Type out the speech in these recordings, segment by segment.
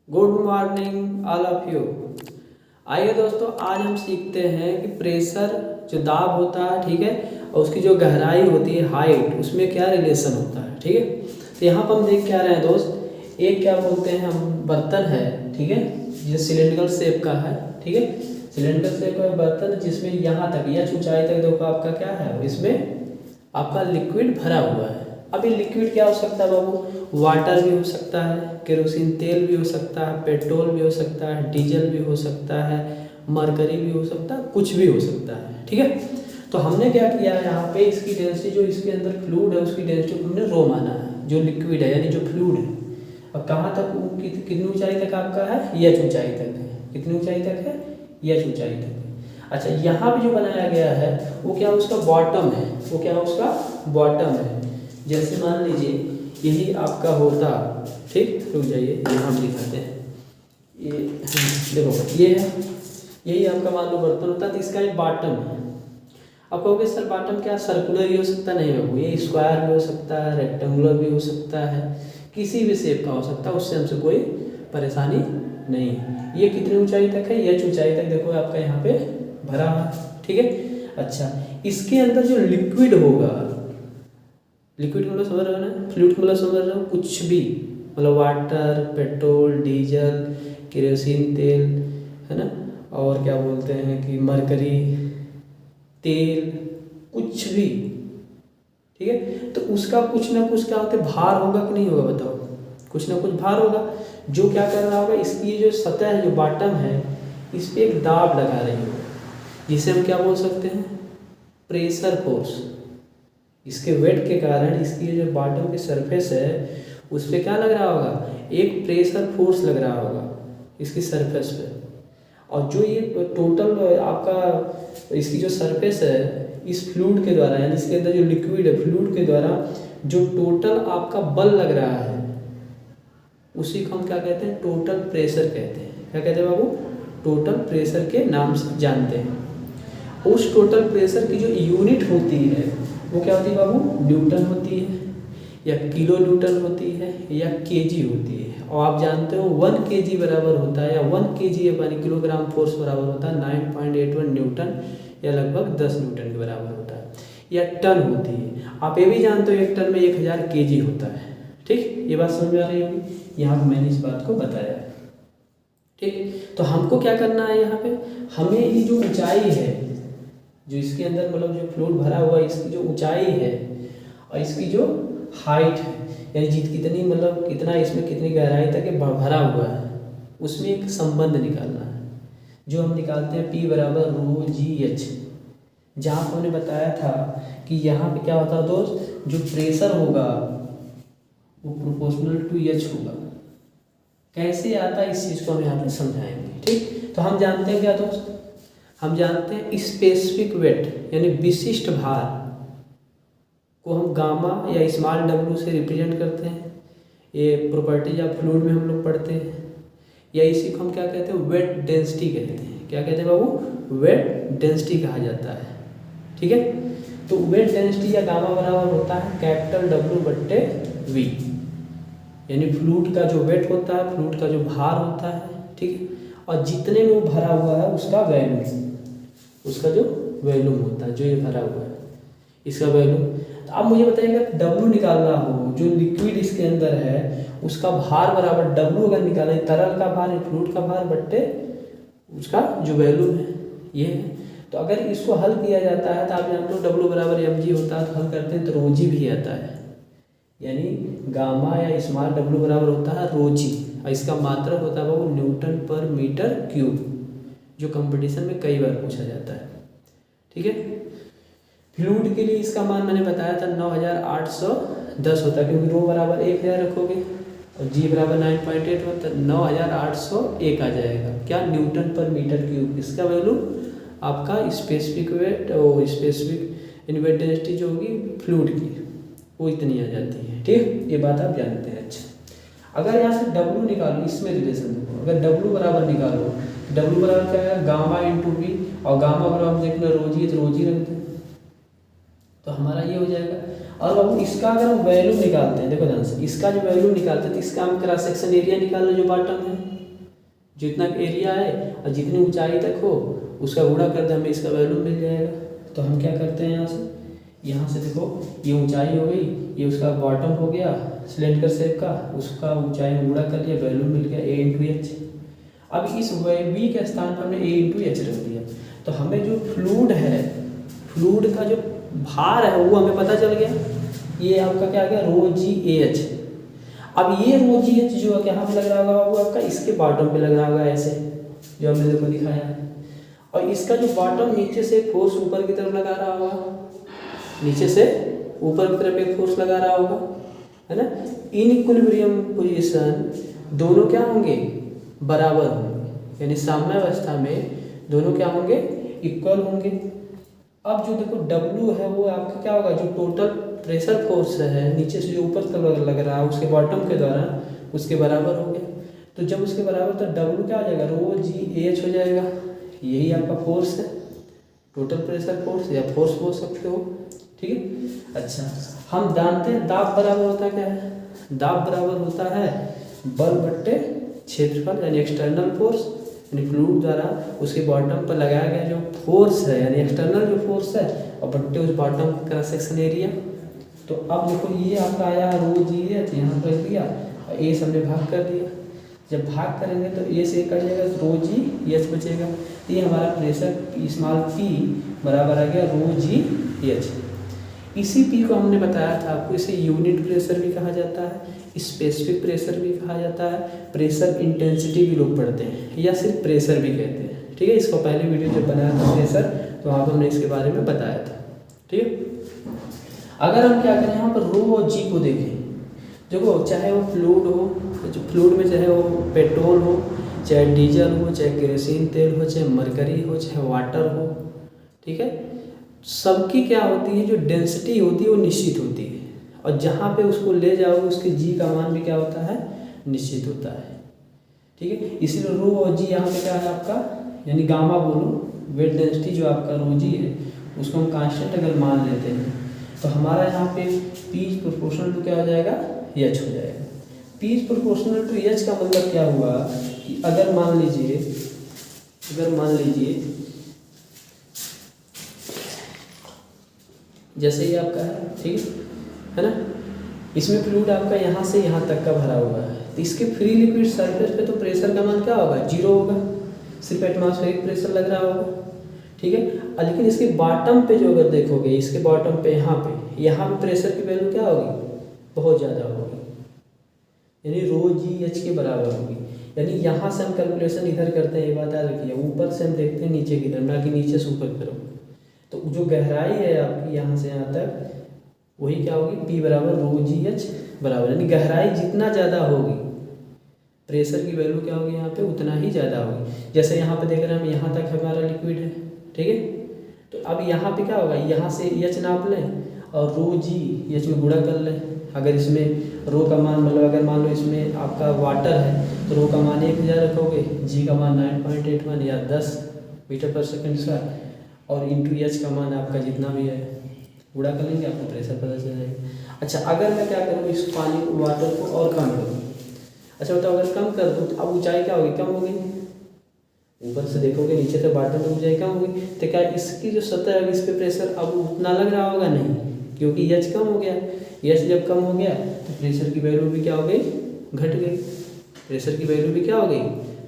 Good morning all of you. आइए दोस्तों, आज हम सीखते हैं कि प्रेशर जो दाब होता है, ठीक है, और उसकी जो गहराई होती है, हाइट, उसमें क्या रिलेशन होता है। ठीक है, तो यहाँ पर हम देख क्या रहे हैं दोस्त, एक क्या बोलते हैं हम, बर्तन है, ठीक है, जो सिलेंड्रिकल शेप का है। ठीक है, सिलेंड्रिकल शेप का बर्तन जिसमें यहाँ तक या ऊंचाई तक देखो आपका क्या है, इसमें आपका लिक्विड भरा हुआ है। अब ये लिक्विड क्या हो सकता है बाबू, वाटर भी हो सकता है, केरोसिन तेल भी हो सकता है, पेट्रोल भी हो सकता है, डीजल भी हो सकता है, मरकरी भी हो सकता है, कुछ भी हो सकता है। ठीक है, तो हमने क्या किया है, यहाँ पे इसकी डेंसिटी जो इसके अंदर फ्लूइड है उसकी डेंसिटी हमने रो माना है, जो लिक्विड है यानी जो फ्लूइड है। अब कहाँ तक, कितनी ऊंचाई तक आपका है, यह ऊंचाई तक है। कितनी ऊंचाई तक है, यह ऊंचाई तक है। अच्छा, यहाँ पे जो बनाया गया है वो क्या, उसका बॉटम है, वो क्या है, उसका बॉटम है। जैसे मान लीजिए यही आपका होता, ठीक, रुक जाइए, यहाँ हम दिखाते हैं, ये देखो ये है, यही आपका मान लो बर्तन होता है, तो इसका एक बॉटम है। अब कहोगे सर बॉटम क्या सर्कुलर भी हो सकता है? नहीं बाबू, ये स्क्वायर भी हो सकता है, रेक्टेंगुलर भी हो सकता है, किसी भी शेप का हो सकता है, उससे हमसे कोई परेशानी नहीं है। ये कितनी ऊंचाई तक है, ये ऊंचाई तक देखो आपका यहाँ पे भरा है। ठीक है, अच्छा, इसके अंदर जो लिक्विड होगा, लिक्विड मतलब समझ रहे हो ना, फ्लूइड मतलब समझ रहे हो, कुछ भी मतलब वाटर, पेट्रोल, डीजल, केरोसिन तेल, है ना, और क्या बोलते हैं कि मरकरी तेल, कुछ भी। ठीक है, तो उसका कुछ ना कुछ क्या होता है, भार होगा कि नहीं होगा बताओ, कुछ ना कुछ भार होगा, जो क्या कर रहा होगा, इसकी जो सतह है, जो बॉटम है, इस पर एक दाब लगा रही होगी, जिसे हम क्या बोल सकते हैं, प्रेशर फोर्स। इसके वेट के कारण इसकी जो बॉटम की सरफेस है उस पर क्या लग रहा होगा, एक प्रेशर फोर्स लग रहा होगा इसकी सरफेस पे। और जो ये टोटल आपका इसकी जो सरफेस है, इस फ्लूइड के द्वारा, यानी इसके अंदर जो लिक्विड है, फ्लूइड के द्वारा जो टोटल आपका बल लग रहा है, उसी को हम क्या कहते हैं, टोटल प्रेशर कहते हैं। क्या कहते हैं बाबू, टोटल प्रेशर के नाम से जानते हैं। उस टोटल प्रेशर की जो यूनिट होती है वो क्या होती है बाबू, न्यूटन होती है, या किलो न्यूटन होती है, या केजी होती है। और आप जानते हो 1 kg बराबर होता है, या 1 kg यानी किलोग्राम फोर्स बराबर होता है 9.81 न्यूटन, या लगभग 10 न्यूटन के बराबर होता है, या टन होती है। आप ये भी जानते हो 1 टन में 1000 kg होता है। ठीक, ये बात समझ में आ रही होगी, यहाँ पर मैंने इस बात को बताया है। ठीक, तो हमको क्या करना है, यहाँ पे हमें ये जो ऊंचाई है, जो इसके अंदर मतलब जो फ्लूइड भरा हुआ है, इसकी जो ऊंचाई है और इसकी जो हाइट है, यानी जित कितनी मतलब कितना इसमें कितनी गहराई तक भरा हुआ है, उसमें एक संबंध निकालना है, जो हम निकालते हैं P बराबर रो जी एच। जहाँ पर हमने बताया था कि यहाँ पे क्या होता है दोस्त, जो प्रेशर होगा वो प्रोपोर्शनल टू एच होगा। कैसे आता है इस चीज़ को हम यहाँ पे समझाएंगे। ठीक, तो हम जानते हैं क्या दोस्त, हम जानते हैं स्पेसिफिक वेट यानी विशिष्ट भार को हम गामा या स्मॉल डब्ल्यू से रिप्रेजेंट करते हैं। ये प्रॉपर्टीज ऑफ फ्लूइड में हम लोग पढ़ते हैं। या इसी को हम क्या कहते हैं, वेट डेंसिटी कहते हैं। क्या कहते हैं बाबू, वेट डेंसिटी कहा जाता है। ठीक है, तो वेट डेंसिटी या गामा बराबर होता है कैपिटल डब्ल्यू बट्टे वी, यानी फ्लूइड का जो वेट होता है, फ्लूइड का जो भार होता है। ठीक है, और जितने में वो भरा हुआ है उसका वैल्यू, उसका जो वैल्यूम होता है, जो ये भरा हुआ है इसका वैल्यूम। तो अब मुझे बताइएगा, डब्ल्यू निकालना हो, जो लिक्विड इसके अंदर है उसका भार बराबर डब्ल्यू अगर निकालना है, तरल का भार, फ्लूइड का भार बट्टे उसका जो वैल्यूम है, ये है। तो अगर इसको हल किया जाता है तो आप जानते हो डब्ल्यू बराबर एम जी होता है, तो हल करते हैं तो रोजी भी आता है, यानी गामा या स्मॉल डब्ल्यू बराबर होता है रोजी, और इसका मात्रक होता है वो न्यूटन पर मीटर क्यूब, जो कंपटीशन में कई बार पूछा जाता है। ठीक है, फ्लूइड के लिए इसका मान मैंने बताया था 9810 होता है, क्योंकि रो बराबर 1000 रखोगे और जी बराबर 9.8 होता है, 9801 आ जाएगा क्या, न्यूटन पर मीटर क्यूब। इसका वैल्यू आपका स्पेसिफिक वेट और स्पेसिफिक वेट डेंसिटी जो होगी फ्लूइड की, वो इतनी आ जाती है। ठीक, ये बात आप जानते हैं। अच्छा, अगर यहाँ से डब्ल्यू निकालो, इसमें रिलेशन देखो, अगर डब्ल्यू बराबर निकालो, डब्ल्यू बराबर क्या है, गामा इंटू वी, और गामा बराबर देखना रोजी है तो रोजी रखते हैं, तो हमारा ये हो जाएगा। और अब इसका अगर हम वैल्यू निकालते हैं, देखो ध्यान से, इसका जो वैल्यू निकालते हैं तो इसका हम क्रॉस सेक्शन एरिया निकाल लो जो बॉटम है, जितना एरिया है और जितनी ऊंचाई तक हो उसका गुणा कर दे, हमें इसका वैल्यू मिल जाएगा। तो हम क्या करते हैं यहाँ से देखो ये ऊंचाई हो गई, ये उसका बॉटम हो गया सिलेंडर शेप का, उसका ऊंचाई में गुणा कर लिया, वैल्यू मिल गया a इंटू एच। अब इस v के स्थान पर हमने a इंटू एच रख दिया, तो हमें जो फ्लूइड है, फ्लूइड का जो भार है वो हमें पता चल गया। ये आपका क्या आ गया, रो जी एच। अब ये रो जी एच जो है यहाँ पे लग रहा होगा वो आपका इसके बॉटम पे लग रहा होगा, ऐसे जो हमने देखो दिखाया है। और इसका जो बॉटम नीचे से फोर्स ऊपर की तरफ लगा रहा होगा, नीचे से ऊपर की तरफ एक फोर्स लगा रहा होगा, है ना। इन इक्विलिब्रियम पोजीशन दोनों क्या होंगे, बराबर होंगे, यानी साम्यावस्था में दोनों क्या होंगे, इक्वल होंगे। अब जो देखो W है वो आपका क्या होगा, जो टोटल प्रेशर फोर्स है नीचे से जो ऊपर तक लग रहा है उसके बॉटम के द्वारा उसके बराबर हो गया। तो जब उसके बराबर तो W क्या हो जाएगा, रो जी एच हो जाएगा। यही आपका फोर्स है, टोटल प्रेशर फोर्स या फोर्स बोल सकते हो, ठीक है। अच्छा, हम जानते हैं दाब बराबर होता क्या है, दाब बराबर होता है बल बट्टे क्षेत्रफल, यानी एक्सटर्नल फोर्स, यानी फ्लूइड द्वारा उसके बॉटम पर लगाया गया जो फोर्स है, यानी एक्सटर्नल जो फोर्स है, और बट्टे उस बॉटम का क्रॉस सेक्शन एरिया। तो अब देखो ये आपका आया रो जी एच, यहाँ पर रख दिया और ए से हमने भाग कर दिया। जब भाग करेंगे तो ए से कट जाएगा, रो जी एच बचेगा। तो ये हमारा प्रेशर स्मॉल पी बराबर आ गया रो जी एच। इसी पी को हमने बताया था आपको, इसे यूनिट प्रेशर भी कहा जाता है, स्पेसिफिक प्रेशर भी कहा जाता है, प्रेशर इंटेंसिटी भी लोग पढ़ते हैं, या सिर्फ प्रेशर भी कहते हैं, ठीक है। इसको पहले वीडियो जब बनाया था प्रेशर, तो वहाँ पर हमने इसके बारे में बताया था, ठीक है। अगर हम क्या करें यहाँ पर रो और जी को देखें, देखो चाहे वो फ्लूइड हो, जो फ्लूइड में चाहे वो पेट्रोल हो, चाहे डीजल हो, चाहे केरोसिन तेल हो, चाहे मरकरी हो, चाहे वाटर हो, ठीक है, सबकी क्या होती है, जो डेंसिटी होती है वो निश्चित होती है, और जहाँ पे उसको ले जाओगे उसके जी का मान भी क्या होता है, निश्चित होता है, ठीक है। इसलिए रो और जी यहाँ पे क्या है आपका, यानी गामा बोलो, वेट डेंसिटी जो आपका रो जी है उसको हम कांस्टेंट अगर मान लेते हैं तो हमारा यहाँ पे P प्रोपोर्शनल टू क्या हो जाएगा, H हो जाएगा। P प्रोपोर्शनल टू H का मतलब क्या हुआ कि अगर मान लीजिए जैसे ही आपका है, ठीक है ना, इसमें फ्लूइड आपका यहाँ से यहाँ तक का भरा हुआ है, तो इसके फ्री लिक्विड सरफेस पे तो प्रेशर का मान क्या होगा, जीरो होगा, सिर्फ एटमॉस्फेरिक प्रेशर लग रहा होगा, ठीक है। लेकिन इसके बॉटम पे जो अगर देखोगे, इसके बॉटम पे यहाँ पे प्रेशर की वैल्यू क्या होगी, बहुत ज़्यादा होगी, यानी रो जी एच के बराबर होगी। यानी यहाँ से हम कैलकुलेशन इधर करते हैं, ये बात याद रखिए, ऊपर से हम देखते हैं नीचे की तरफ, ना कि नीचे से ऊपर की तरफ। तो जो गहराई है आपकी यहाँ से यहाँ तक, वही क्या होगी, P बराबर रो जी एच बराबर, यानी गहराई जितना ज़्यादा होगी प्रेशर की वैल्यू क्या होगी यहाँ पे उतना ही ज़्यादा होगी। जैसे यहाँ पे देख रहे हैं हम, यहाँ तक हमारा लिक्विड है, ठीक है। तो अब यहाँ पे क्या होगा, यहाँ से एच नाप लें और रो जी एच में गुणा कर लें। अगर इसमें रो का मान मतलब अगर मान लो इसमें आपका वाटर है तो रो का मान 1000 रखोगे, जी का मान 9.81 या 10 मीटर पर सेकंड का, और इंटू एच का मान आपका जितना भी है गुणा कर लेंगे, आपको प्रेशर पता चल जाएगा। अच्छा, अगर मैं क्या करूँ, इस पानी को, वाटर को और कम करूँ, अच्छा बताओ, अगर कम कर दूँ तो अब ऊंचाई क्या होगी, कम होगी। ऊपर से देखोगे नीचे तक बॉटम में ऊंचाई कम होगी, तो क्या इसकी जो सतह है इस पे प्रेशर अब उतना लग रहा होगा, नहीं, क्योंकि एच कम हो गया। एच जब कम हो गया तो प्रेशर की वैल्यू भी क्या हो गई, घट गई, प्रेशर की वैल्यू भी क्या हो गई,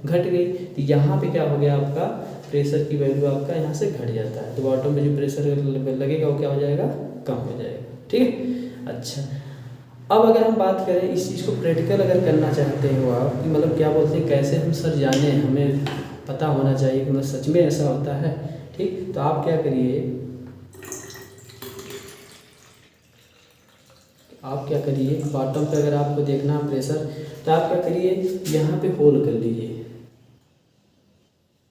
घट गई। तो यहाँ पे क्या हो गया, आपका प्रेशर की वैल्यू आपका यहाँ से घट जाता है, तो बॉटम में जो प्रेशर लगेगा वो क्या हो जाएगा, कम हो जाएगा, ठीक है। अच्छा, अब अगर हम बात करें इस चीज़ को प्रैक्टिकल अगर करना चाहते हो आप, कि मतलब क्या बोलते हैं, कैसे हम सर जाने, हमें पता होना चाहिए कि मतलब सच में ऐसा होता है, ठीक। तो आप क्या करिए, बॉटम पे अगर आपको देखना है प्रेशर, तो आप क्या करिए, यहाँ पे होल कर लीजिए,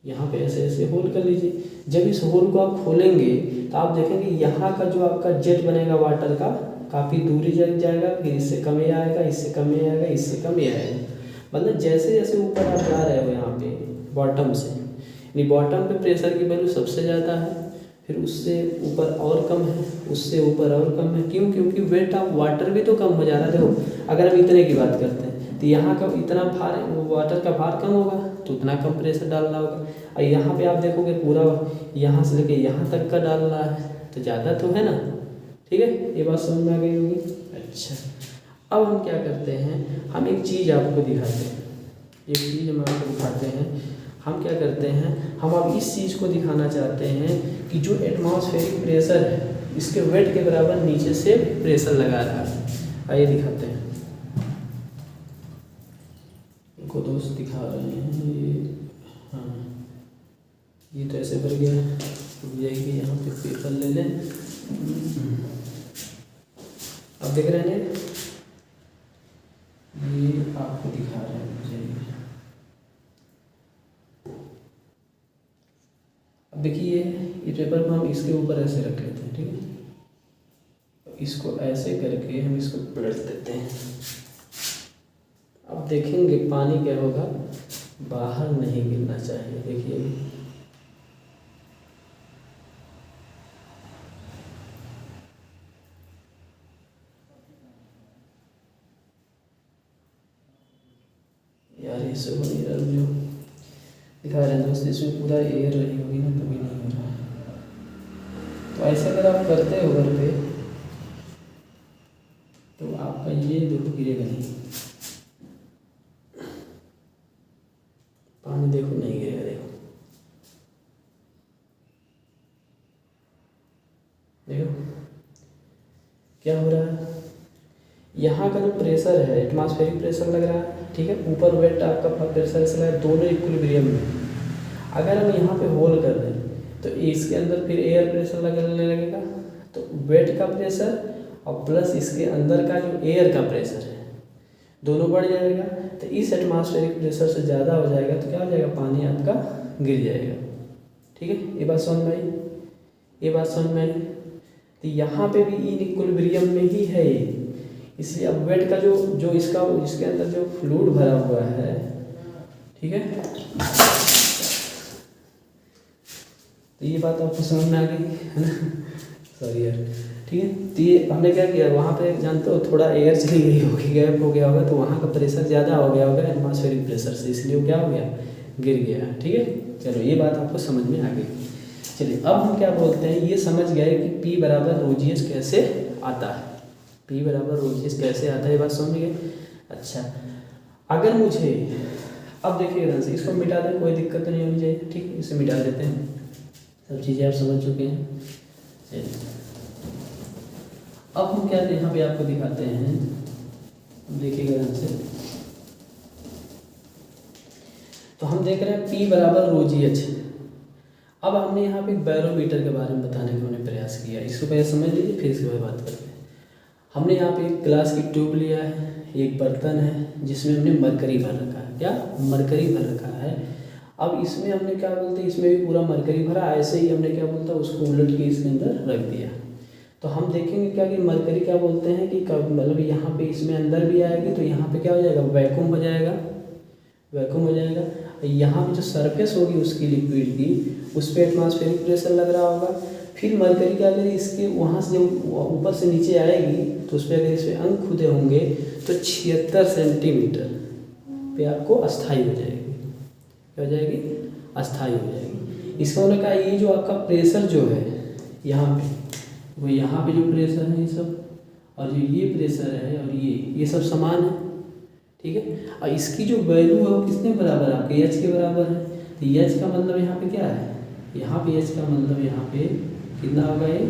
यहाँ पे ऐसे ऐसे होल कर लीजिए। जब इस होल को आप खोलेंगे तो आप देखेंगे यहाँ का जो आपका जेट बनेगा वाटर का, काफ़ी दूरी जाएगा, फिर इससे कम ही आएगा, इससे कम ही आएगा, इससे कम ही आएगा। मतलब जैसे जैसे ऊपर आप जा रहे हो यहाँ पे बॉटम से, यानी बॉटम पे प्रेशर की वैल्यू सबसे ज़्यादा है, फिर उससे ऊपर और कम है, उससे ऊपर और कम है। क्यों? क्योंकि वेट ऑफ वाटर भी तो कम हो जा रहा है। देखो अगर हम इतने की बात करते हैं तो यहाँ का इतना भार, वाटर का भार कम होगा तो उतना कम प्रेशर डालना होगा। और यहाँ पे आप देखोगे पूरा यहाँ से लेके यहाँ तक का डालना है तो ज़्यादा तो है ना। ठीक है, ये बात समझ में आ गई होगी। अच्छा, अब हम क्या करते हैं, हम एक चीज़ आपको दिखाते हैं, एक चीज़ हम आपको दिखाते हैं। हम क्या करते हैं, हम अब इस चीज़ को दिखाना चाहते हैं कि जो एटमॉस्फेरिक प्रेशर है इसके वेट के बराबर नीचे से प्रेशर लगा रहा है। आइए दिखाते हैं, इनको दोस्त दिखा रहे हैं। ये हाँ, ये तो ऐसे भर गया, यही यहाँ पे पेपर ले लें। अब देख रहे हैं, ये आपको दिखा रहे हैं मुझे। अब देखिए ये पेपर को हम इसके ऊपर ऐसे रख लेते हैं, ठीक है। तो इसको ऐसे करके हम इसको पलट देते हैं। अब देखेंगे पानी क्या होगा, बाहर नहीं गिरना चाहिए। देखिए यार, इससे हो नहीं रहा, जो दिखा रहे हैं दोस्त इसमें पूरा एयर रही होगी ना, तभी नहीं हो रहा। तो ऐसा अगर आप करते हो घर पे तो आपका ये देखो गिरेगा नहीं, पानी देखो नहीं गिरेगा। देखो देखो क्या हो रहा है, यहाँ का जो प्रेशर है एटमॉस्फेरिक प्रेशर लग रहा है, ठीक है। ऊपर वेट आपका प्रेशर से लगा, दोनों इक्विलिब्रियम में। अगर हम यहाँ पे होल कर दें तो इसके अंदर फिर एयर प्रेशर लगने लगेगा, तो वेट का प्रेशर और प्लस इसके अंदर का जो एयर का प्रेशर है दोनों बढ़ जाएगा। तो इस एटमॉस्फेरिक प्रेशर से ज़्यादा हो जाएगा तो क्या हो जाएगा, पानी आपका गिर जाएगा। ठीक है, ये बात समझ में आई, ये बात समझ में आई। तो यहाँ पे भी इन इक्विलिब्रियम में ही है ये, इसलिए अब वेट का जो इसके अंदर जो फ्लूइड भरा हुआ है, ठीक है, तो ये बात आपको समझ में आ गई है ना। सॉरी यार, ठीक है। तो ये हमने क्या किया, वहाँ पे जानते हो थोड़ा एयर चली गई होगी, गैप हो गया होगा, तो वहाँ का प्रेशर ज़्यादा हो गया होगा एटमॉस्फेरिक प्रेशर से, इसलिए वो क्या हो गया, गिर गया। ठीक है, चलो ये बात आपको समझ में आ गई। चलिए अब हम क्या बोलते हैं, ये समझ गए कि P बराबर ρgs कैसे आता है, P बराबर ρgs कैसे आता है, ये बात समझ गए। अच्छा, अगर मुझे अब देखिए ध्यान से, इसको मिटा दें, कोई दिक्कत नहीं होनी चाहिए, ठीक है, इसे मिटा देते हैं, सब चीज़ें आप समझ चुके हैं। चलिए अब हम क्या यहाँ पे आपको दिखाते हैं, देखिएगा ध्यान से। तो हम देख रहे हैं P बराबर ρgh। अब हमने यहाँ पे बैरोमीटर के बारे में बताने का हमने प्रयास किया, इसको पहले समझ लीजिए फिर इसके बाद बात करते हैं। हमने यहाँ पे एक ग्लास की ट्यूब लिया है, एक बर्तन है जिसमें हमने मरकरी भर रखा है, क्या मरकरी भर रखा है। अब इसमें हमने क्या बोलते हैं, इसमें भी पूरा मरकरी भरा, ऐसे ही हमने क्या बोलता है उसको उलट के इसके अंदर रख दिया। तो हम देखेंगे क्या कि मरकरी क्या बोलते हैं कि मतलब यहाँ पे इसमें अंदर भी आएगी तो यहाँ पे क्या हो जाएगा, वैक्यूम हो जाएगा, वैक्यूम हो जाएगा। यहाँ पे जो सरफेस होगी उसकी लिक्विड की, उस पर एटमॉस्फेरिक प्रेशर लग रहा होगा। फिर मरकरी क्या करेगी, इसके वहाँ से जब ऊपर से नीचे आएगी तो उस पर अगर इस पर अंक खुदे होंगे तो 76 सेंटीमीटर पे आपको अस्थाई हो जाएगी, क्या हो जाएगी, अस्थाई हो जाएगी। इसका उन्होंने कहा ये जो आपका प्रेशर जो है यहाँ पे, वो यहाँ पे जो प्रेशर है ये सब, और जो ये प्रेशर है और ये सब समान है, ठीक है। और इसकी जो वैल्यू है वो किसके बराबर है, आपके एच के बराबर है। तो एच का मतलब यहाँ पे क्या है, यहाँ पे एच का मतलब यहाँ पे कितना होगा, ये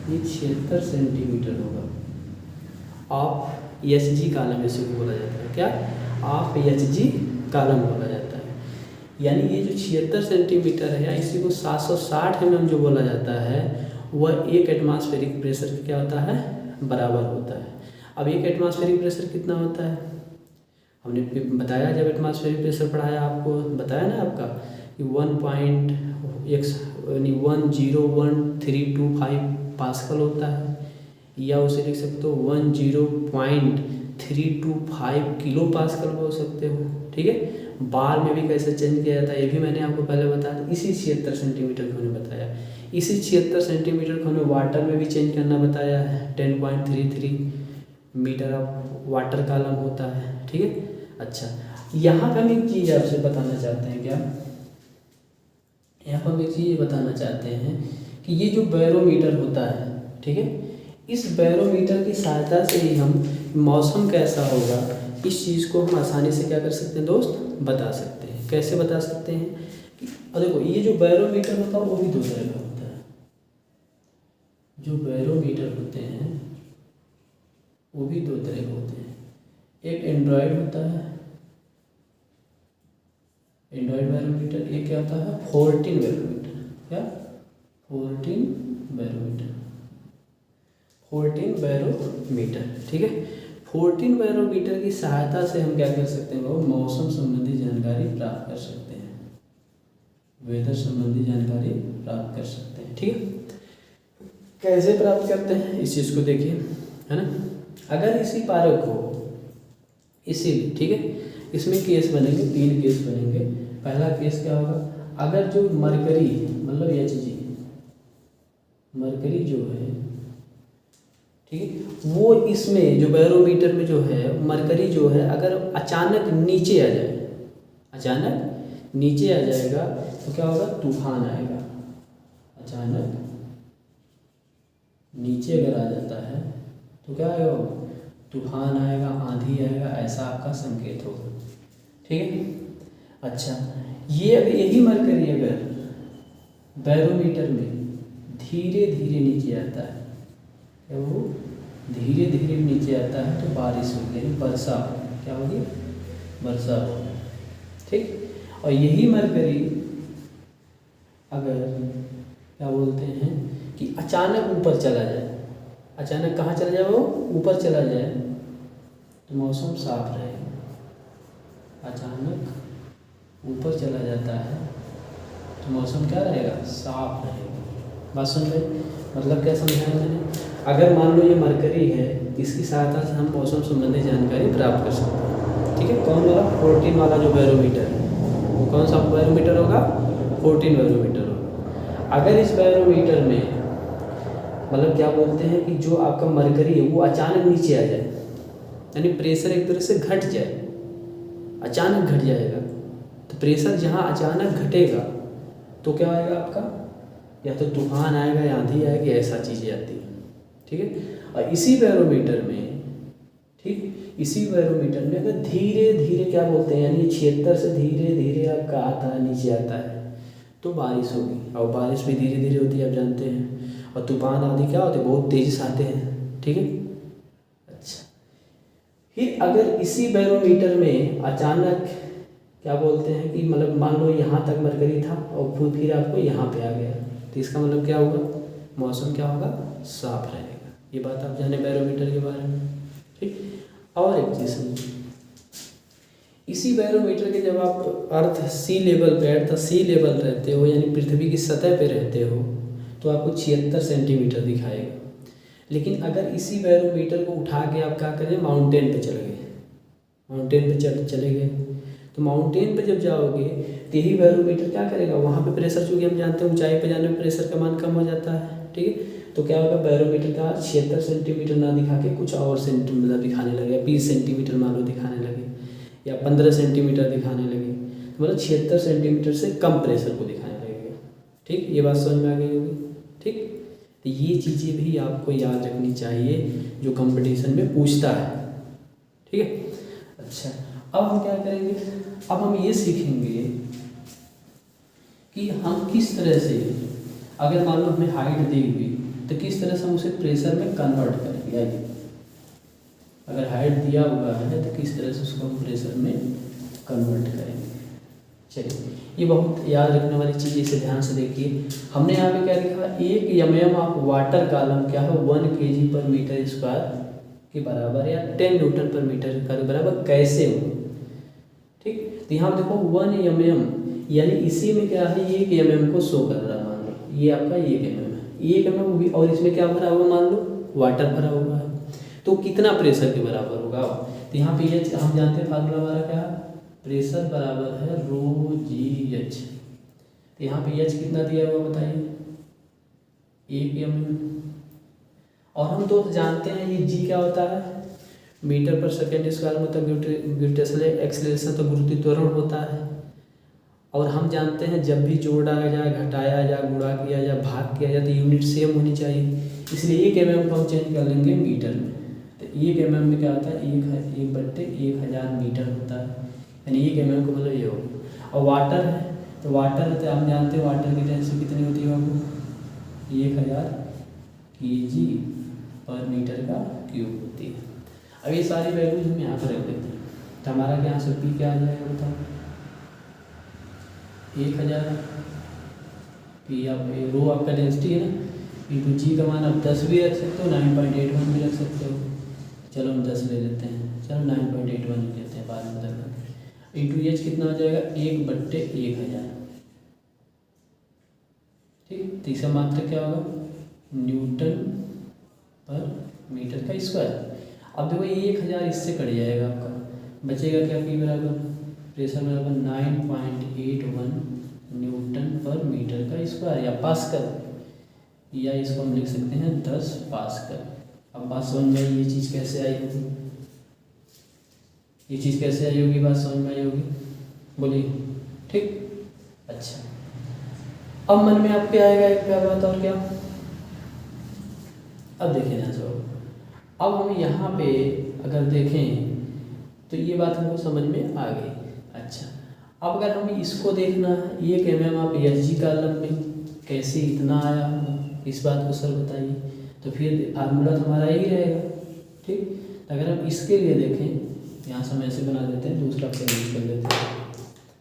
76 सेंटीमीटर होगा। ऑफ एच जी कॉलम इसे बोला जाता है, क्या ऑफ एच जी कॉलम बोला जाता है। यानी ये जो 76 सेंटीमीटर है, या इसी को 760 mm जो बोला जाता है, वह एक एटमॉस्फेरिक प्रेशर का क्या होता है, बराबर होता है। अब एक एटमॉस्फेरिक प्रेशर कितना होता है, हमने बताया जब एटमॉस्फेरिक प्रेशर पढ़ाया आपको, बताया ना आपका कि 1.10132 पास्कल होता है, या उसे लिख सकते हो 10.325 किलो पास्कल बोल सकते हो, ठीक है। बार में भी कैसे चेंज किया जाता है ये भी मैंने आपको पहले बताया। इसी 76 सेंटीमीटर को हमने बताया। इसी 76 सेंटीमीटर को हमें वाटर में भी चेंज करना बताया है। 10.33 मीटर ऑफ वाटर कॉलम होता है, ठीक है। अच्छा, यहाँ पर हम एक चीज़ आपसे बताना चाहते हैं। क्या यहाँ पर हम एक चीज़ बताना चाहते हैं कि ये जो बैरोमीटर होता है, ठीक है, इस बैरोमीटर की सहायता से ही हम मौसम कैसा होगा इस चीज़ को हम आसानी से क्या कर सकते हैं दोस्त, बता सकते हैं। कैसे बता सकते हैं कि देखो ये जो बैरोमीटर होता है वो भी दो तरह का होता है। जो बैरोमीटर होते हैं वो भी दो तरह के होते हैं। एक एंड्रॉयड होता है, एंड्रॉयड बैरोमीटर। एक क्या होता है, 14 बैरोमीटर। क्या 14 बैरोमीटर, 14 बैरोमीटर, ठीक है। 14 बैरोमीटर की सहायता से हम क्या कर सकते हैं, वो मौसम संबंधी जानकारी प्राप्त कर सकते हैं, वेदर संबंधी जानकारी प्राप्त कर सकते हैं, ठीक है। कैसे प्राप्त करते हैं इस चीज़ को देखिए, है ना। अगर इसी पारे को इसी, ठीक है, इसमें केस बनेंगे, 3 केस बनेंगे। पहला केस क्या होगा, अगर जो मरकरी मतलब Hg, मरकरी जो है, ठीक है, वो इसमें जो बैरोमीटर में जो है मरकरी जो है अगर अचानक नीचे आ जाए, अचानक नीचे आ जाएगा तो क्या होगा, तूफान आएगा। अचानक नीचे अगर आ जाता है तो क्या आएगा, तूफान आएगा, आंधी आएगा, ऐसा आपका संकेत होगा, ठीक है। अच्छा, ये अगर यही मरकरी अगर बैरोमीटर में धीरे धीरे नीचे आता है, क्या वो धीरे धीरे नीचे आता है तो बारिश होगी, यानी वर्षा, क्या होगी, वर्षा होगी, ठीक। और यही मरकरी अगर क्या बोलते हैं कि अचानक ऊपर चला जाए, अचानक कहाँ चला जाए, वो ऊपर चला जाए तो मौसम साफ रहेगा। अचानक ऊपर चला जाता है तो मौसम क्या रहेगा, साफ रहेगा। बात सुन रहे, मतलब क्या समझाया मैंने। अगर मान लो ये मरकरी है, इसकी सहायता से हम मौसम संबंधी जानकारी प्राप्त कर सकते हैं, ठीक है। कौन वाला, 14 वाला जो बैरोमीटर है, वो कौन सा बैरोमीटर होगा, 14 बैरोमीटर होगा। अगर इस बैरोमीटर में मतलब क्या बोलते हैं कि जो आपका मरकरी है वो अचानक नीचे आ जाए, यानी प्रेशर एक तरह से घट जाए, अचानक घट जाएगा, तो प्रेशर जहाँ अचानक घटेगा तो क्या आएगा आपका, या तो तूफान आएगा या आंधी आएगी, ऐसा चीज़ें आती है, ठीक है। और इसी बैरोमीटर में, ठीक, इसी बैरोमीटर में अगर धीरे धीरे क्या बोलते हैं, यानी 76 से धीरे धीरे आपका आता है, नीचे आता है तो बारिश होगी। और बारिश भी धीरे धीरे होती है, आप जानते हैं। और तूफान आदि क्या होते हैं, बहुत तेज़ी से आते हैं, ठीक है। अच्छा, फिर अगर इसी बैरोमीटर में अचानक क्या बोलते हैं कि मतलब मान लो यहाँ तक मरकरी था और फिर आपको यहाँ पे आ गया, तो इसका मतलब क्या होगा, मौसम क्या होगा, साफ रहेगा। ये बात आप जाने बैरोमीटर के बारे में, ठीक। और एक चीज़ समझिए, इसी बैरोमीटर के जब आप अर्थ सी लेवल पे, अर्थ सी लेवल रहते हो, यानी पृथ्वी की सतह पे रहते हो, तो आपको 76 सेंटीमीटर दिखाएगा। लेकिन अगर इसी बैरोमीटर को उठा के आप क्या करें, माउंटेन पे चले गए, माउंटेन पे चले गए, तो माउंटेन पे जब जाओगे तो यही बैरोमीटर क्या करेगा, वहाँ पे प्रेशर, चूँकि हम जानते हैं ऊंचाई पे जाने पर प्रेशर का मान कम हो जाता है, ठीक है। तो क्या होगा, बैरोमीटर का 76 सेंटीमीटर ना दिखा के कुछ और सेंटीमीटर दिखाने लगे, 20 सेंटीमीटर मान लो दिखाने लगे, या 15 सेंटीमीटर दिखाने लगे, तो मतलब 76 सेंटीमीटर से कम प्रेशर को दिखाने लगेगा, ठीक। ये बात समझ में आ गई होगी, ठीक। तो ये चीज़ें भी आपको याद रखनी चाहिए जो कंपटीशन में पूछता है, ठीक है। अच्छा, अब हम क्या करेंगे, अब हम ये सीखेंगे कि हम किस तरह से, अगर मान लो हमें हाइट दी हुई तो किस तरह से हम उसे प्रेशर में कन्वर्ट करेंगे। आइए, अगर हाइट दिया हुआ है तो किस तरह से उसको हम प्रेशर में कन्वर्ट करेंगे। चलिए, ये बहुत याद रखने वाली चीज़, इसे ध्यान से देखिए। हमने यहाँ पे क्या लिखा, 1 mm ऑफ वाटर कॉलम क्या है, 1 kg/m² के बराबर, या 10 Nm/m के बराबर कैसे हो, ठीक। तो यहाँ देखो 1 mm, यानी इसी में क्या है, 1 mm को शो कर रहा है, मान लो ये आपका 1 mm है, 1 mm भी, और इसमें क्या भरा हुआ, मान लो वाटर भरा हुआ है, तो कितना प्रेशर के बराबर होगा। तो यहाँ पे ये हम जानते हैं फार्मूला हमारा क्या है, प्रेशर बराबर है रो जी एच। तो यहाँ पे एच कितना दिया हुआ बताइए, 1 mm। और हम तो जानते हैं ये जी क्या होता है, मीटर पर सेकेंड स्क्वायर, मतलब ग्रेविटेशनल एक्सेलरेशन, तो गुरुत्वाकर्षण होता है। और हम जानते हैं जब भी जोड़ा जाए, घटाया जाए, गुणा किया जाए, भाग किया जाए, तो यूनिट सेम होनी चाहिए। इसलिए 1 mm को हम चेंज कर लेंगे मीटर में। तो 1 mm में क्या होता है, 1/1000 मीटर होता है, यानी 1 mm को मतलब ये हो। और वाटर है, तो वाटर तो हम जानते हैं वाटर की डेंसिटी कितनी होती है आपको, 1000 kg पर मीटर का क्यूब होती है। अब ये सारी वैल्यूज हम यहाँ पर रख देते हैं, तो हमारा यहाँ से पी क्या आ जाएगा बताओ, 1000 पी, आप रो आपका डेंसिटी है ना, इंटू जी का मान आप 10 भी रख सकते हो, 9.81 भी रख सकते हो। चलो हम 10 ले लेते हैं, चलो 9.81 ले लेते हैं, बाद में बदल देंगे। इंटू एच कितना हो जाएगा, 1/1000। ठीक, तीसरा मात्रक क्या होगा, न्यूटन पर मीटर का स्क्वायर। अब देखो 1000 इससे कट जाएगा, आपका बचेगा क्या, पी बराबर प्रेशर बराबर 9.81 न्यूटन पर मीटर का स्क्वायर, या पास्कल, या इसको हम लिख सकते हैं 10 पास्कल। अब बात समझ में आई, ये चीज़ कैसे आई होगी, ये चीज़ कैसे आई होगी, बात समझ में आई होगी, बोलिए। ठीक, अच्छा, अब मन में आपके आएगा एक क्या बात, और क्या, अब देखिए ना जो, अब हम यहाँ पे अगर देखें तो ये बात हमको समझ में आ गई। अच्छा, अब अगर हमें इसको देखना है, ये mm आप एच जी कॉलम में कैसे इतना आया होगा, इस बात को सर बताइए। तो फिर फार्मूला तो हमारा यही रहेगा। ठीक, अगर हम इसके लिए देखें, यहाँ से हम ऐसे बना देते हैं, दूसरा पे यूज कर लेते हैं।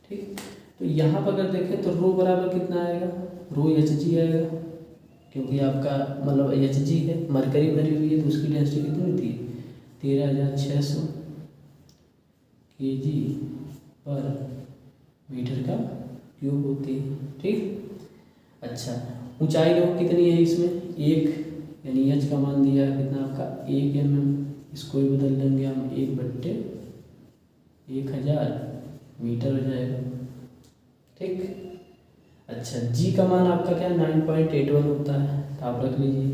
ठीक, तो यहाँ पर अगर देखें तो रो बराबर कितना आएगा, रो एच जी आएगा, क्योंकि आपका मतलब एच जी है, मरकरी भरी हुई है, तो उसकी डेंसिटी कितनी थी, 13600 kg पर मीटर का क्यूब होती है। ठीक, अच्छा, ऊंचाई देखो कितनी है इसमें, 1, यानी एच का मान दिया है कितना आपका 1 mm, इसको भी बदल देंगे हम, 1/1000 मीटर हो जाएगा। ठीक, अच्छा, जी का मान आपका क्या 9.81 होता है, तो आप रख लीजिए,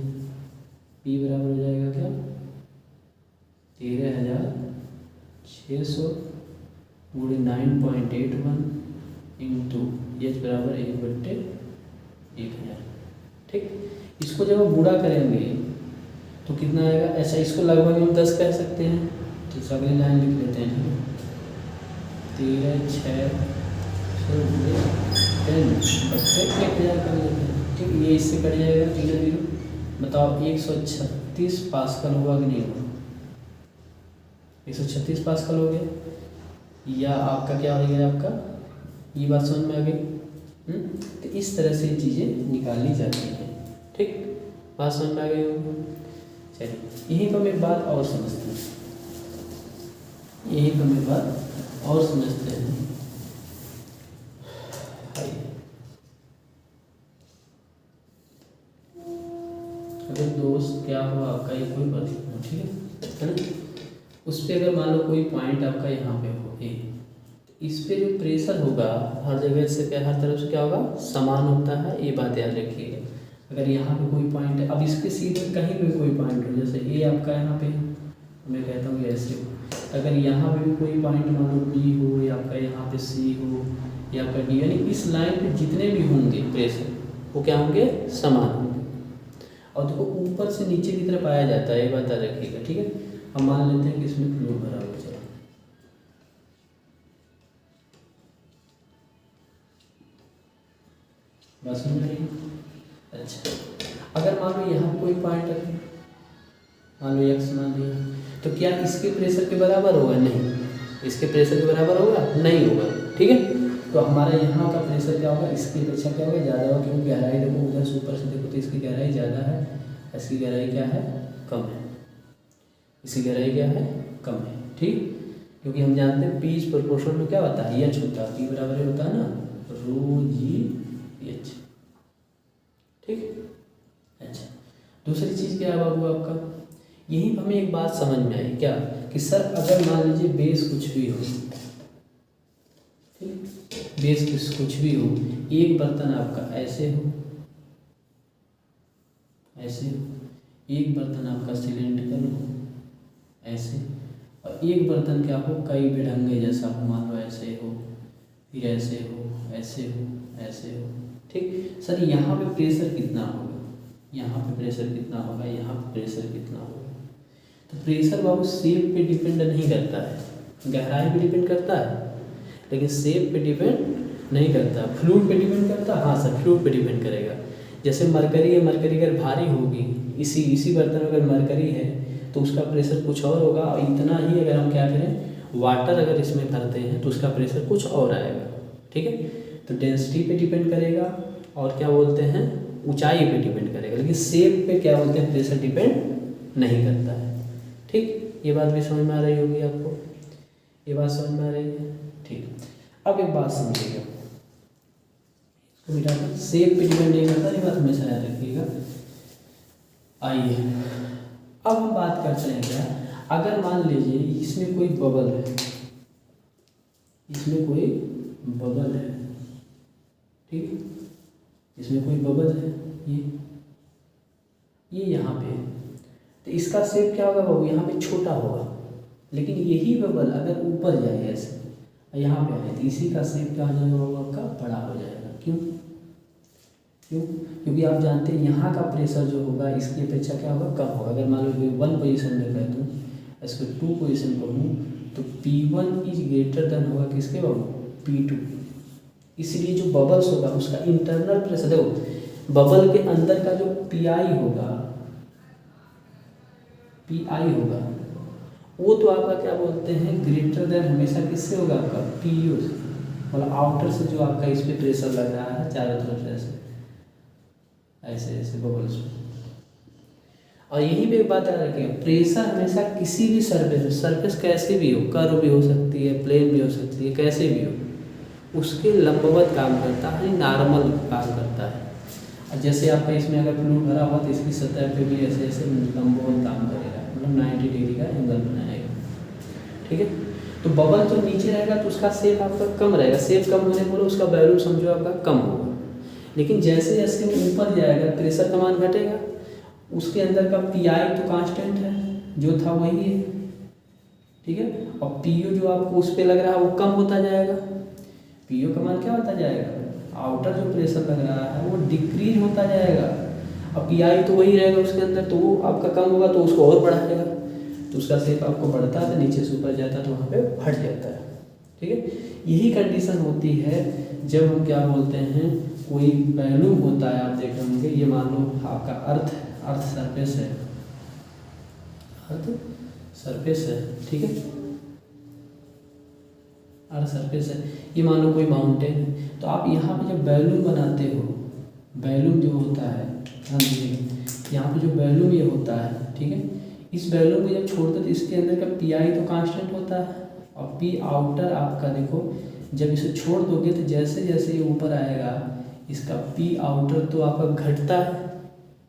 पी बराबर हो जाएगा क्या 13600 गुणे 9.81 इंटू एच बराबर 1/1000। ठीक, इसको जब हम गुणा करेंगे तो कितना आएगा, ऐसा इसको लगभग हम 10 कह सकते हैं, तो अगली लाइन लिख लेते हैं। 13,600/1000 कर लेते हैं। ठीक, ये इससे कट जाएगा 0 बताओ 136 पास्कल हुआ कि नहीं हुआ, 136 पास्कल हो गया, या आपका क्या हो गया, आपका ये बात समझ में आ गई। तो इस तरह से चीज़ें निकाली जाती हैं। ठीक, बात समझ में आ गई होगी। चलिए, यहीं पर हम एक बात और समझते हैं, यहीं पर हम एक बात और समझते हैं। अगर दोस्त क्या हुआ आपका, ये कोई प्रश्न हो, ठीक है ना, उस पर अगर मान लो कोई पॉइंट आपका यहाँ पे हो ए, इस पे जो प्रेशर होगा हर जगह से क्या, हर तरफ से क्या होगा, समान होता है, ये बात याद रखिएगा। अगर यहाँ पे कोई पॉइंट है, अब इसके सीधे कहीं पे कोई पॉइंट हो, जैसे ए आपका यहाँ पे, मैं कहता हूँ ऐसे हो, अगर यहाँ पे भी कोई पॉइंट मान लो बी हो, या आपका यहाँ पे सी हो, या आपका डी, यानी इस लाइन पे जितने भी होंगे प्रेशर वो क्या होंगे, समान होंगे। और देखो ऊपर से नीचे की तरफ आया जाता है, ये बात याद रखिएगा। ठीक है, हम मान लेते हैं कि इसमें फ्लो भरा हुआ, चलो बात समझ रही है। अच्छा, अगर मान लो यहाँ कोई पॉइंट रखें, मान लो एक्स मान लिया, तो क्या इसके प्रेशर के बराबर होगा, नहीं, इसके प्रेशर के बराबर होगा, नहीं होगा। ठीक है, तो हमारा यहाँ का प्रेशर क्या होगा, इसकी अपेक्षा क्या होगा, ज़्यादा होगा, क्योंकि गहराई देखो उधर से ऊपर से देखो तो इसकी गहराई ज़्यादा है, इसकी गहराई क्या है, कम है, इसकी गहराई क्या है, कम है। ठीक, क्योंकि हम जानते हैं पी इज प्रोपोर्शनल में क्या होता है, एच होता है, पी बराबर होता है ना रो जी एच। ठीक, अच्छा, दूसरी चीज़ क्या है बाबू आपका, यहीं पर हमें एक बात समझ में आई क्या, कि सर अगर मान लीजिए बेस कुछ भी हो, ठीक, बेस कुछ भी हो, एक बर्तन आपका ऐसे हो, ऐसे हो, एक बर्तन आपका सिलेंड्रिकल हो ऐसे, और एक बर्तन क्या हो कई बेढंगे जैसा हो, मान लो ऐसे हो, फिर ऐसे हो, ऐसे हो, ऐसे हो। ठीक सर, यहाँ पे प्रेशर कितना होगा, यहाँ पे प्रेशर कितना होगा, यहाँ पे प्रेशर कितना होगा। तो प्रेशर बाबू शेप पे डिपेंड नहीं करता है, गहराई पे डिपेंड करता है, लेकिन शेप पे डिपेंड नहीं करता। फ्लूइड पे डिपेंड करता है, हाँ सर फ्लूइड पे डिपेंड करेगा। जैसे मरकरी है, मरकरी अगर भारी होगी, इसी बर्तन में अगर मरकरी है तो उसका प्रेशर कुछ और होगा, और इतना ही अगर हम क्या करें वाटर अगर इसमें भरते हैं तो उसका प्रेशर कुछ और आएगा। ठीक है, तो डेंसिटी पे डिपेंड करेगा और क्या बोलते हैं ऊंचाई पे डिपेंड करेगा, लेकिन शेप पे क्या बोलते हैं प्रेशर डिपेंड नहीं करता है। ठीक, ये बात भी समझ में आ रही होगी आपको, ये बात समझ में आ रही है। ठीक, अब एक बात समझिएगा, शेप पे डिपेंड नहीं करता, ये बात हमेशा याद रखिएगा। आइए अब हम बात करते हैं क्या, अगर मान लीजिए इसमें कोई बबल है, इसमें कोई बबल है, ठीक है, इसमें कोई बबल है, ये यहाँ पे है, तो इसका शेप क्या होगा बाबू, यहाँ पे छोटा होगा, लेकिन यही बबल अगर ऊपर जाए ऐसे यहाँ पे आए तो इसी का शेप क्या हो जाएगा बाबू आपका बड़ा हो जाएगा। क्यों? क्योंकि आप जानते हैं यहाँ का प्रेशर जो होगा इसकी अपेक्षा क्या होगा कम होगा। अगर मान लो 1 पोजीशन में कह दूँ, इसको 2 पोजीशन पर हूँ, तो P1 इज ग्रेटर देन होगा किसके बाबू P2। इसलिए जो बबल्स होगा उसका इंटरनल प्रेशर, देखो बबल के अंदर का जो PI होगा वो तो आपका क्या बोलते हैं ग्रेटर देन हमेशा किससे होगा आपका PU से, मतलब आउटर से जो आपका इस पर प्रेशर लग रहा है चारों तरफ से ऐसे ऐसे बबल्स। और यही पे एक बात याद रखिए, प्रेशर हमेशा किसी भी सरफेस कैसे भी हो, कर्व भी हो सकती है, प्लेन भी हो सकती है, कैसे भी हो उसके लंबवत काम करता है, नॉर्मल काम करता है। और जैसे आपका इसमें अगर फ्लूइड भरा हुआ तो इसकी सतह पे भी ऐसे ऐसे लंबवत काम करेगा, मतलब 90 डिग्री का एंगल बनाएगा। ठीक है, तो बबल जो नीचे रहेगा तो उसका शेप आपका कम रहेगा, शेप कम होने पर उसका वैल्यू समझो आपका कम होगा। लेकिन जैसे जैसे वो ऊपर जाएगा प्रेशर का मान घटेगा, उसके अंदर का PI तो कांस्टेंट है जो था वही है। ठीक है, और PU जो आपको उस पर लग रहा है वो कम होता जाएगा, PU का मान क्या होता जाएगा, आउटर जो प्रेशर लग रहा है वो डिक्रीज होता जाएगा, और PI तो वही रहेगा उसके अंदर, तो वो आपका कम होगा तो उसको और बढ़ाएगा, तो उसका शेप आपको बढ़ता है, नीचे से ऊपर जाता है तो वहाँ पे हट जाता है। ठीक है, यही कंडीशन होती है जब हम क्या बोलते हैं कोई वैल्यूम होता है, आप देख रहे होंगे, ये मान लो आपका अर्थ सरफेस है, अर्थ सरफेस है, ठीक है, अर्थ सरफेस है, ये मान लो कोई माउंटेन है, तो आप यहाँ पे जब वैल्यूम बनाते हो, वैल्यूम जो होता है ध्यान दीजिएगा, यहाँ पे जो वैल्यूम ये होता है, ठीक है, इस वैल्यूम को जब छोड़ते तो इसके अंदर का PI तो कांस्टेंट होता है, और P आउटर आपका देखो जब इसे छोड़ दोगे तो जैसे जैसे ये ऊपर आएगा इसका P आउटर तो आपका घटता है,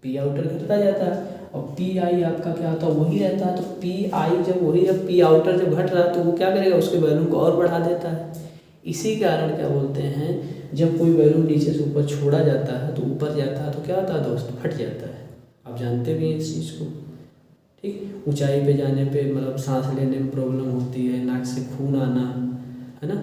P आउटर घटता जाता है, और PI आपका क्या होता है वही रहता है। तो PI जब वही जब P आउटर जब घट रहा है तो वो क्या करेगा उसके वैल्यूम को और बढ़ा देता है। इसी कारण क्या बोलते हैं जब कोई वैल्यूम नीचे से ऊपर छोड़ा जाता है तो ऊपर जाता है तो क्या होता है दोस्त फट जाता है, आप जानते भी हैं इस चीज़ को। ठीक, ऊंचाई पे जाने पे मतलब सांस लेने में प्रॉब्लम होती है, नाक से खून आना, है ना,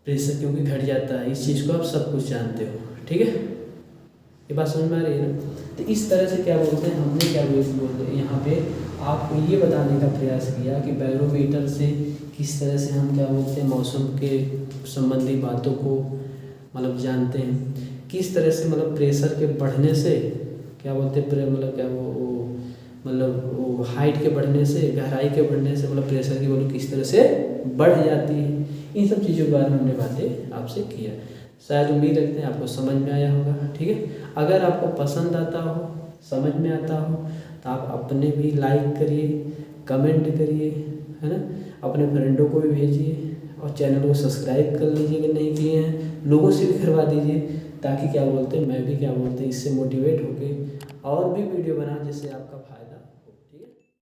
प्रेशर क्योंकि घट जाता है, इस चीज़ को आप सब कुछ जानते हो। ठीक है, ये बात समझ में आ रही है ना। तो इस तरह से क्या बोलते हैं हमने क्या बोलते हैं यहाँ पे आपको ये बताने का प्रयास किया कि बैरोमीटर से किस तरह से हम क्या बोलते हैं मौसम के संबंधी बातों को मतलब जानते हैं, किस तरह से मतलब प्रेशर के बढ़ने से क्या बोलते हैं मतलब क्या वो हाइट के बढ़ने से, गहराई के बढ़ने से मतलब प्रेशर की वैल्यू किस तरह से बढ़ जाती है। इन सब चीज़ों के बारे में हमने बातें आपसे किया, शायद उम्मीद रखते हैं आपको समझ में आया होगा। ठीक है, अगर आपको पसंद आता हो, समझ में आता हो तो आप अपने भी लाइक करिए, कमेंट करिए, है ना, अपने फ्रेंडों को भी भेजिए, और चैनल को सब्सक्राइब कर लीजिए अगर नहीं किए हैं, लोगों से भी करवा दीजिए, ताकि क्या बोलते हैं मैं भी क्या बोलते हैं इससे मोटिवेट होकर और भी वीडियो बनाऊं जिससे आपका